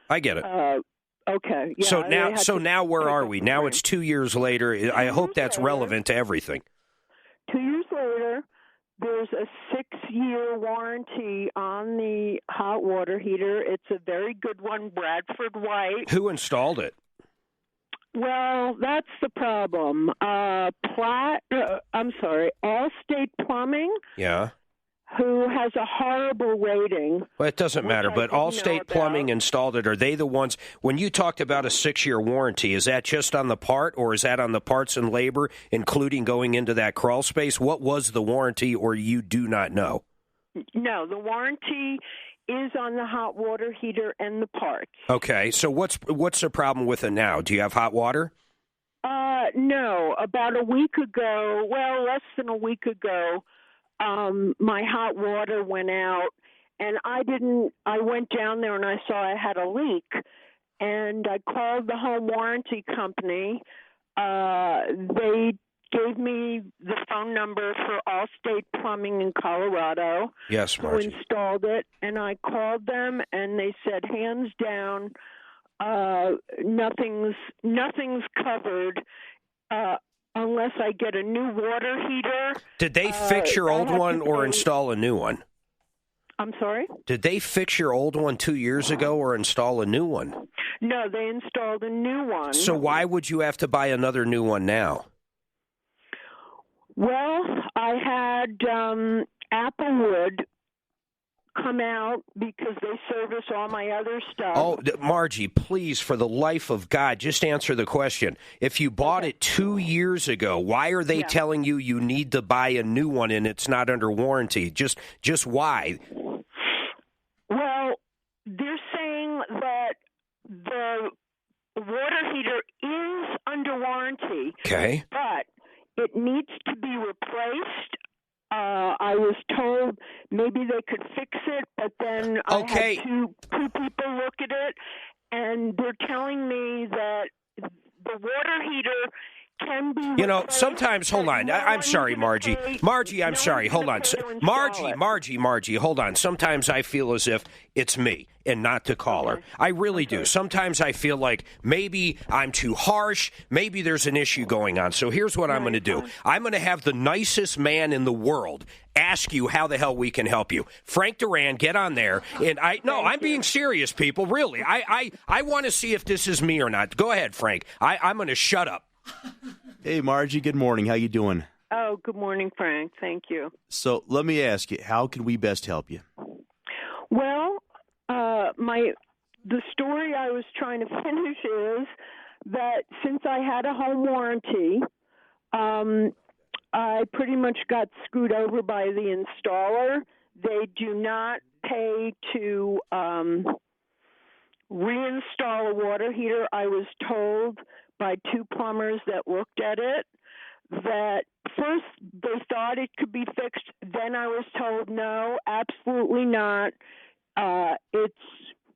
I get it. Okay. Yeah, So now where are we? Now it's 2 years later. I hope that's relevant to everything. 2 years later, there's a 6-year warranty on the hot water heater. It's a very good one, Bradford White. Who installed it? Well, that's the problem. Allstate Plumbing. Yeah. Who has a horrible rating. Well, it doesn't matter, but Allstate Plumbing installed it. Are they the ones, when you talked about a 6-year warranty, is that just on the part, or is that on the parts and labor, including going into that crawl space? What was the warranty, or you do not know? No, the warranty is on the hot water heater and the parts. Okay, so what's the problem with it now? Do you have hot water? No, about a week ago, less than a week ago, my hot water went out, and I went down there and I saw I had a leak, and I called the home warranty company. They gave me the phone number for Allstate Plumbing in Colorado. Yes, Margie. Who installed it, and I called them, and they said, hands down, nothing's covered, unless I get a new water heater. Did they fix your old one or install a new one? I'm sorry? Did they fix your old one 2 years ago or install a new one? No, they installed a new one. So why would you have to buy another new one now? Well, I had Applewood come out because they service all my other stuff. Oh, Margie, please, for the life of God, just answer the question. If you bought it 2 years ago, why are they telling you need to buy a new one and it's not under warranty? Just why? Well, they're saying that the water heater is under warranty. Okay. But it needs to be replaced. I was told maybe they could fix it, but then I had two people look at it, and they're telling me that the water heater can be replaced. Sometimes, hold on. I'm sorry, Margie. Margie, I'm sorry. Hold on. Margie, hold on. Sometimes I feel as if it's me and not the caller. I really do. Sometimes I feel like maybe I'm too harsh. Maybe there's an issue going on. So here's what I'm going to do. I'm going to have the nicest man in the world ask you how the hell we can help you. Frank Duran, get on there. And I'm being serious, people. Really. I want to see if this is me or not. Go ahead, Frank. I'm going to shut up. Hey, Margie, good morning. How you doing? Oh, good morning, Frank. Thank you. So let me ask you, how can we best help you? Well, the story I was trying to finish is that since I had a home warranty, I pretty much got screwed over by the installer. They do not pay to reinstall a water heater. I was told by two plumbers that looked at it that first they thought it could be fixed. Then I was told, no, absolutely not. It's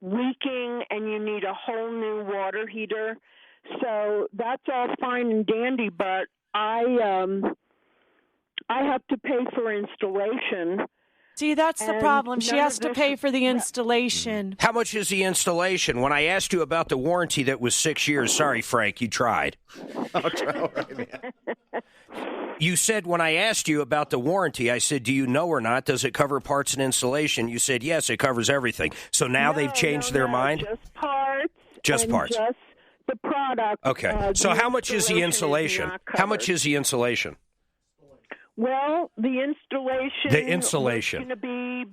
leaking and you need a whole new water heater. So that's all fine and dandy, but I have to pay for installation. See, that's the problem. She has to pay for the installation. How much is the installation? When I asked you about the warranty that was 6 years, sorry, Frank, you tried. I'll try. All right, man. You said when I asked you about the warranty, I said, do you know or not? Does it cover parts and installation? You said, yes, it covers everything. So now they've changed their mind? Just parts. Just parts. Just the product. Okay. So how much is the installation? How much is the installation? Well, the installation. is going to be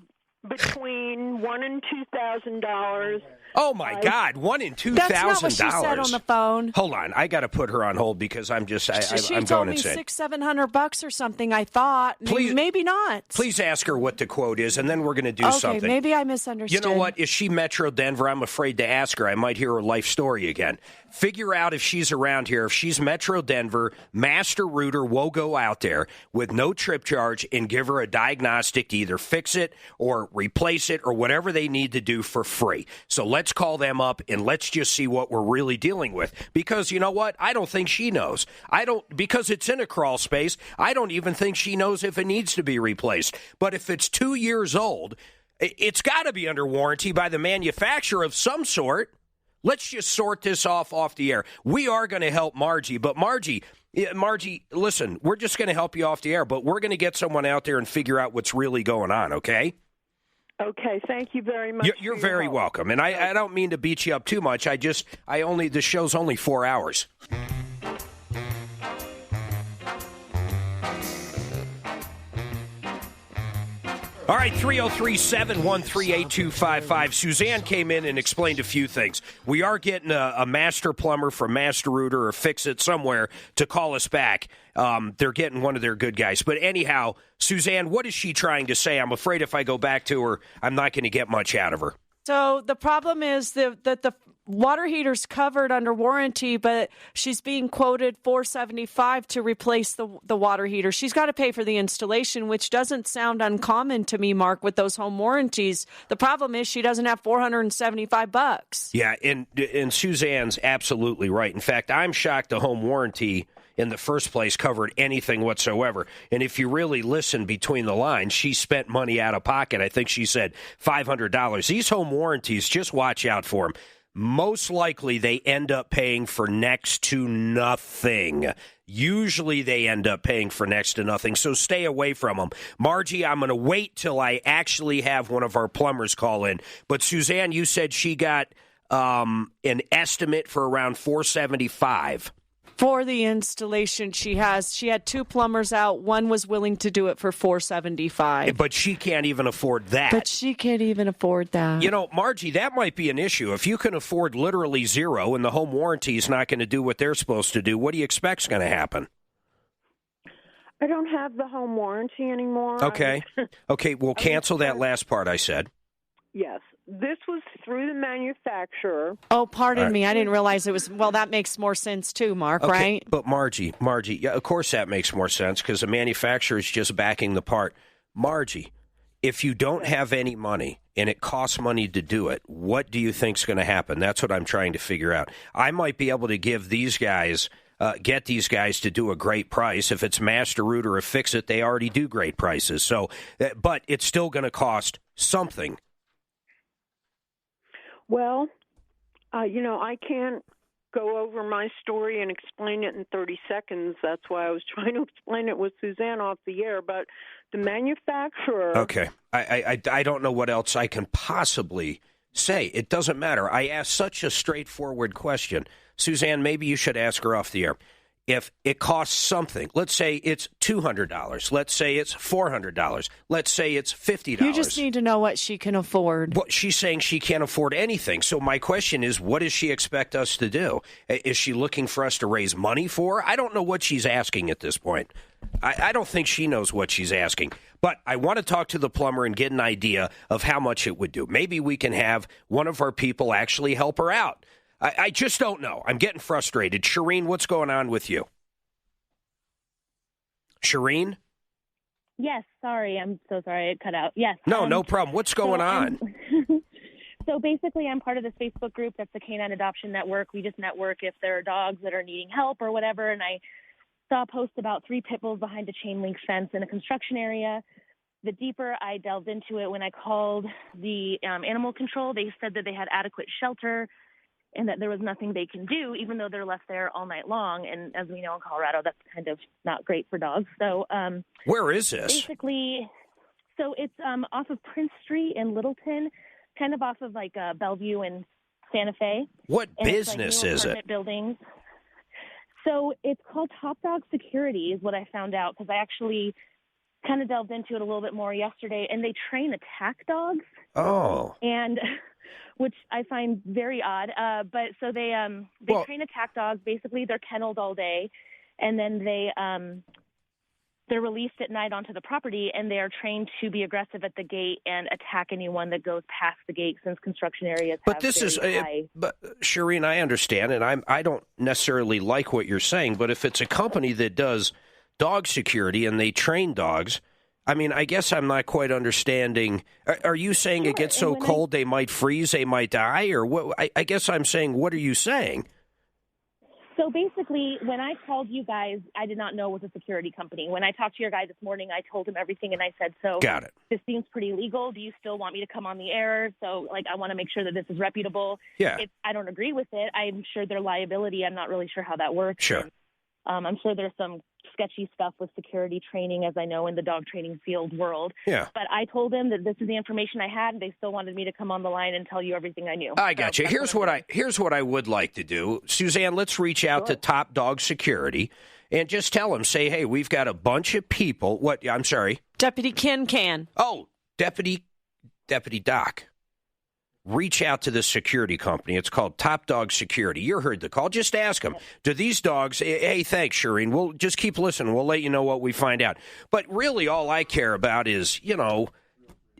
between $1,000 and $2,000. Oh my God! $1,000 and $2,000. That's not what she said on the phone. Hold on, I got to put her on hold because I'm just. She I'm told going me insane. $600-700 or something. I thought. Please, maybe not. Please ask her what the quote is, and then we're going to do something. Okay, maybe I misunderstood. You know what? Is she Metro Denver? I'm afraid to ask her. I might hear her life story again. Figure out if she's around here. If she's Metro Denver, Master Rooter will go out there with no trip charge and give her a diagnostic to either fix it or replace it or whatever they need to do for free. So let's call them up and let's just see what we're really dealing with. Because you know what? I don't think she knows. Because it's in a crawl space, I don't even think she knows if it needs to be replaced. But if it's 2 years old, It's got to be under warranty by the manufacturer of some sort. Let's just sort this off the air. We are going to help Margie, but Margie, listen, we're just going to help you off the air, but we're going to get someone out there and figure out what's really going on, okay? Okay, thank you very much. You're very welcome, and I don't mean to beat you up too much. The show's only 4 hours. All right, 303-713-8255. Suzanne came in and explained a few things. We are getting a master plumber from Master Rooter or Fix It somewhere to call us back. They're getting one of their good guys. But anyhow, Suzanne, what is she trying to say? I'm afraid if I go back to her, I'm not going to get much out of her. So the problem is that the water heater's covered under warranty, but she's being quoted $475 to replace the water heater. She's got to pay for the installation, which doesn't sound uncommon to me, Mark, with those home warranties. The problem is she doesn't have $475. Yeah, and Suzanne's absolutely right. In fact, I'm shocked the home warranty in the first place covered anything whatsoever. And if you really listen between the lines, she spent money out of pocket. I think she said $500. These home warranties, just watch out for them. Most likely they end up paying for next to nothing. Usually they end up paying for next to nothing, so stay away from them. Margie, I'm going to wait till I actually have one of our plumbers call in. But Suzanne, you said she got an estimate for around $475. For the installation, she had two plumbers out. One was willing to do it for $475. But she can't even afford that. You know, Margie, that might be an issue. If you can afford literally zero and the home warranty is not going to do what they're supposed to do, what do you expect's going to happen? I don't have the home warranty anymore. Okay. Okay, we'll cancel that last part I said. Yes. This was through the manufacturer. Oh, pardon me. I didn't realize it was. Well, that makes more sense too, Mark, okay, right? But Margie, yeah, of course that makes more sense because the manufacturer is just backing the part. Margie, if you don't have any money and it costs money to do it, what do you think's going to happen? That's what I'm trying to figure out. I might be able to give these guys, get these guys to do a great price. If it's Master Rooter or Fix It, they already do great prices. So, but it's still going to cost something. Well, I can't go over my story and explain it in 30 seconds. That's why I was trying to explain it with Suzanne off the air. But the manufacturer... Okay. I don't know what else I can possibly say. It doesn't matter. I asked such a straightforward question. Suzanne, maybe you should ask her off the air. If it costs something, let's say it's $200, let's say it's $400, let's say it's $50. You just need to know what she can afford. Well, she's saying she can't afford anything. So my question is, what does she expect us to do? Is she looking for us to raise money for her? I don't know what she's asking at this point. I don't think she knows what she's asking. But I want to talk to the plumber and get an idea of how much it would do. Maybe we can have one of our people actually help her out. I just don't know. I'm getting frustrated. Shireen, what's going on with you? Shireen? Yes, sorry. I'm so sorry it cut out. Yes. No problem. What's going on? So basically, I'm part of this Facebook group that's the Canine Adoption Network. We just network if there are dogs that are needing help or whatever. And I saw a post about 3 pit bulls behind a chain link fence in a construction area. The deeper I delved into it, when I called the animal control, they said that they had adequate shelter and that there was nothing they can do, even though they're left there all night long. And as we know in Colorado, that's kind of not great for dogs. So where is this? Basically, so it's off of Prince Street in Littleton, kind of off of like Bellevue and Santa Fe. What business is it? Buildings. So it's called Top Dog Security is what I found out, because I actually kind of delved into it a little bit more yesterday, and they train attack dogs. Oh. And which I find very odd. But so they train attack dogs. Basically, they're kenneled all day, and then they're released at night onto the property, and they are trained to be aggressive at the gate and attack anyone that goes past the gate, since construction areas but have this is high... But Shireen, I understand, and I don't necessarily like what you're saying, but if it's a company that does dog security and they train dogs, I mean, I guess I'm not quite understanding. Are you saying it gets so cold they might freeze, they might die, or what? I guess I'm saying, what are you saying? So basically, when I called you guys, I did not know it was a security company. When I talked to your guy this morning, I told him everything, and I said, so Got it. this seems pretty legal. Do you still want me to come on the air? So, I want to make sure that this is reputable. Yeah. I don't agree with it. I'm sure their liability. I'm not really sure how that works. Sure. And, I'm sure there's some sketchy stuff with security training, as I know, in the dog training field world. Yeah. But I told them that this is the information I had, and they still wanted me to come on the line and tell you everything I knew. I got you. Here's what I would like to do. Suzanne, let's reach out to Top Dog Security and just tell them, say, hey, we've got a bunch of people. What? I'm sorry. Deputy Can. Oh, Deputy Doc. Reach out to the security company. It's called Top Dog Security. You heard the call. Just ask them, do these dogs, hey, thanks, Shireen. We'll just keep listening. We'll let you know what we find out. But really all I care about is,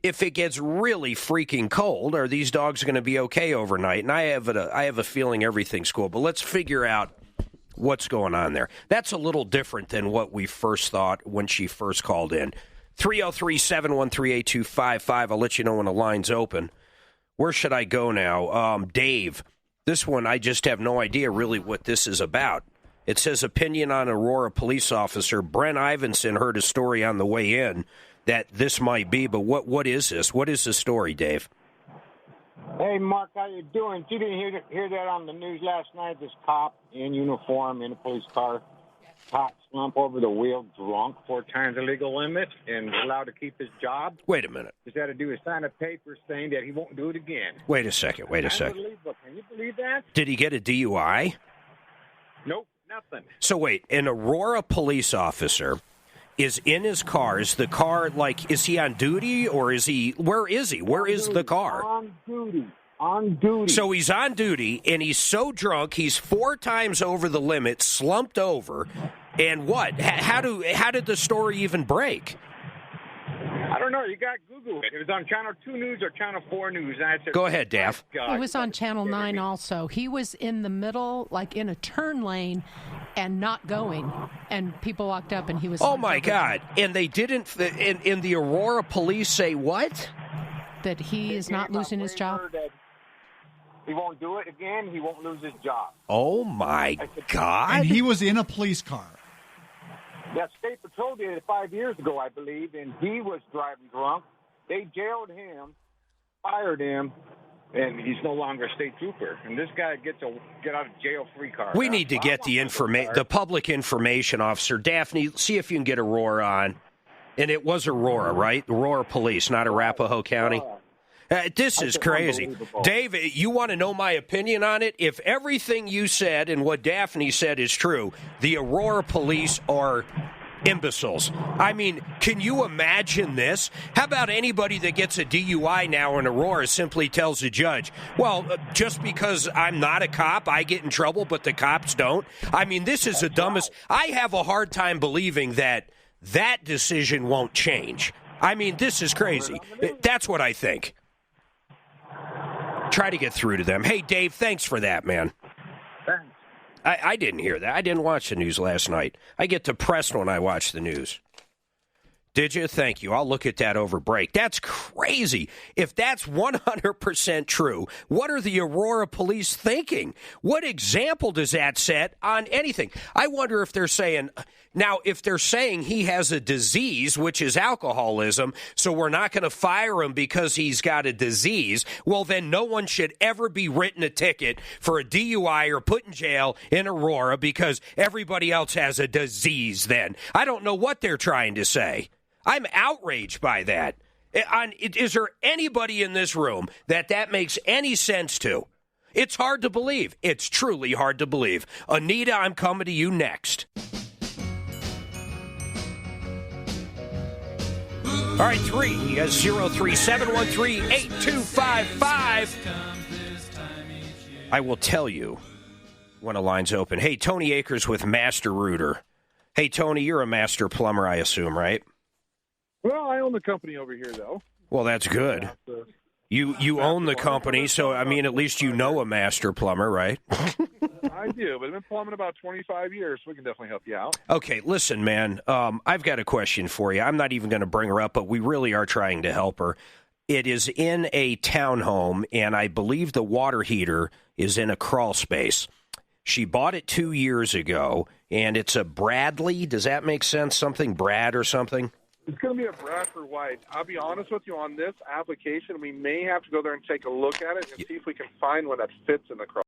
if it gets really freaking cold, are these dogs going to be okay overnight? And I have a feeling everything's cool. But let's figure out what's going on there. That's a little different than what we first thought when she first called in. 303-713-8255. I'll let you know when the line's open. Where should I go now? Dave, this one, I just have no idea really what this is about. It says opinion on Aurora police officer. Brent Ivinson heard a story on the way in that this might be, but what is this? What is the story, Dave? Hey, Mark, how you doing? You didn't hear that on the news last night? This cop in uniform in a police car, cop slump over the wheel, drunk, 4 times the legal limit, and allowed to keep his job. Wait a minute. He's got to do is sign a paper saying that he won't do it again. Wait a second. Can you believe that? Did he get a DUI? Nope, nothing. So wait, an Aurora police officer is in his car. Is the car, is he on duty or is he, where is he? Where is the car? On duty. So he's on duty, and he's so drunk, he's 4 times over the limit, slumped over, and what? How did the story even break? I don't know. You got Google it. It was on Channel 2 News or Channel 4 News. And I said, go ahead, Daff. It was on Channel 9 also. He was in the middle, in a turn lane, and not going. And people walked up, and he was... Oh, my God. And they didn't... And the Aurora police say what? That he is not losing his job? He won't do it again. He won't lose his job. Oh, my God. And he was in a police car. Yeah, State Patrol did it 5 years ago, I believe, and he was driving drunk. They jailed him, fired him, and he's no longer a state trooper. And this guy gets a get-out-of-jail-free card. We need to get the public information officer. Daphne, see if you can get Aurora on. And it was Aurora, right? Aurora Police, not Arapahoe County. This is crazy. Dave, you want to know my opinion on it? If everything you said and what Daphne said is true, the Aurora police are imbeciles. I mean, can you imagine this? How about anybody that gets a DUI now in Aurora simply tells the judge, well, just because I'm not a cop, I get in trouble, but the cops don't? I mean, this is the dumbest. I have a hard time believing that decision won't change. I mean, this is crazy. That's what I think. Try to get through to them. Hey, Dave, thanks for that, man. Thanks. I didn't hear that. I didn't watch the news last night. I get depressed when I watch the news. Did you? Thank you. I'll look at that over break. That's crazy. If that's 100% true, what are the Aurora police thinking? What example does that set on anything? I wonder if they're saying, now, if they're saying he has a disease, which is alcoholism, so we're not going to fire him because he's got a disease, well, then no one should ever be written a ticket for a DUI or put in jail in Aurora because everybody else has a disease then. I don't know what they're trying to say. I'm outraged by that. Is there anybody in this room that makes any sense to? It's hard to believe. It's truly hard to believe. Anita, I'm coming to you next. All right, 303-713-8255. I will tell you when a line's open. Hey, Tony Akers with Master Rooter. Hey, Tony, you're a master plumber, I assume, right? Well, I own the company over here, though. Well, that's good. You own the company, so, I mean, at least you know a master plumber, right? I do, but I've been plumbing about 25 years, so we can definitely help you out. Okay, listen, man, I've got a question for you. I'm not even going to bring her up, but we really are trying to help her. It is in a townhome, and I believe the water heater is in a crawl space. She bought it 2 years ago, and it's a Bradley. Does that make sense? Something Brad or something? It's going to be a Bradford White. I'll be honest with you on this application. We may have to go there and take a look at it and see if we can find one that fits in the cross.